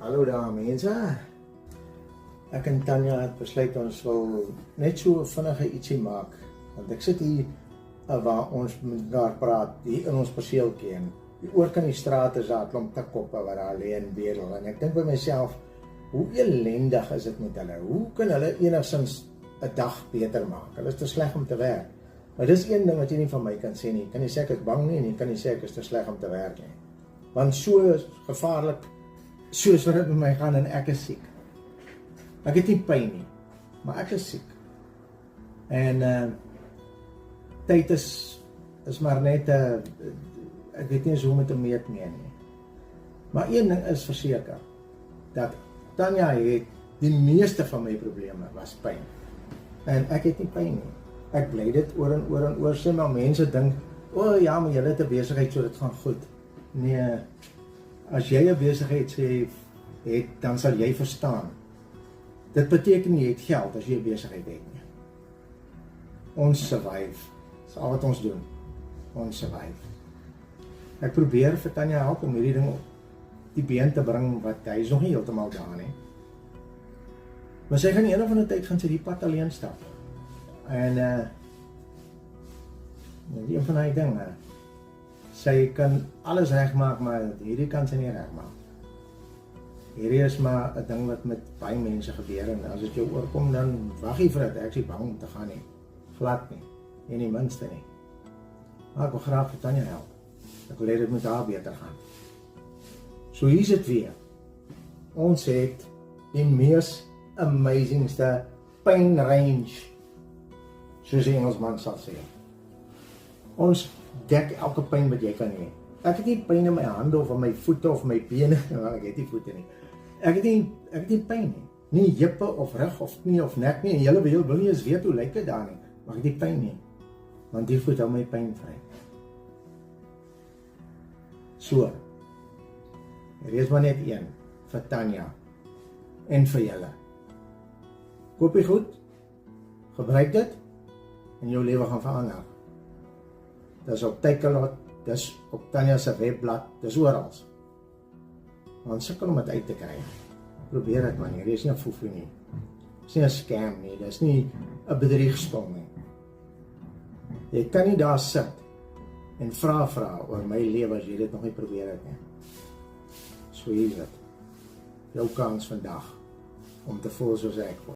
Hallo daar mense. Ek en Tanya het besluit ons wil net so vinnige ietsie maak. Want ek sit hier waar ons met mekaar praat, hier in ons perseeltjie en oor kan die straat is daar 'n klomp tikkoppe wat daar lê en bedel. En ek dink by myself, hoe elendig is dit met hulle? Hoe kan hulle enigstens 'n dag beter maak? Hulle is te sleg om te werk. Maar dis een ding wat jy nie van my kan sê nie. Jy kan nie sê ek is bang nie en jy kan nie sê ek is te sleg om te werk nie. Want so gevaarlik soos wat dit met my gaan en ek is siek. Ek het nie pyn nie, maar ek is siek. En tyd is maar net ek weet nie eens hoe om dit te meet nie. Maar een ding is verseker, dat Tanya het die meeste van my probleme was pyn. En ek het nie pyn nie. Ek bly dit oor en oor en oor sê, maar mense dink, o ja, maar jy het 'n besigheid so dit gaan goed. Nee, as jy 'n besigheid het, dan sal jy verstaan. Dit beteken jy het geld as jy 'n besigheid het nie. Ons survive. Dis al wat ons doen. Ons survive. Ek probeer vir Tanya help om hierdie ding op die been te bring wat hy is nog nie heeltemal daar nie. Maar sy gaan een of ander tyd gaan sy die pad alleen stap. En een van die dinge, sy kan alles regmaak, maar hierdie kan sy nie regmaak. Hierdie is maar 'n ding wat met baie mense gebeur en as dit jou oorkom, dan wag jy vir dit. Ek is bang om te gaan nie. Glad nie. En die minste nie. Maar ek wil graag vir Tanya help. Ek wil hê dit moet haar beter gaan. So hier is dit weer. Ons het die mees amazingste pain range, soos die Engelsman sal sê. Ons dek elke pyn wat jy kan hê. Ek het nie pyn in my hande of in my voete of my bene, ek het nie voete nie. Ek het nie pyn nie. Nie heupe of rug of knie of nek nie. En julle wil nie eens weet hoe lyk dit daar nie. Maar ek het nie pyn nie. Want die voet hou my pyn vry. So. Er is maar net een vir Tanya en vir julle. Koop die goed, gebruik dit en jou lewe gaan verander. Dis op Takealot, dis op Tanya se webblad, dis oral. Want sukkel om dit uit te kry. Probeer dit man, hier is nie 'n foefie nie. Dis nie 'n scam nie, dis nie 'n bedriegspel nie. Jy kan nie daar sit en vra oor my lewe as jy dit nog nie probeer het nie. So hier is dit. Jou kans vandag om te voel soos ek voel.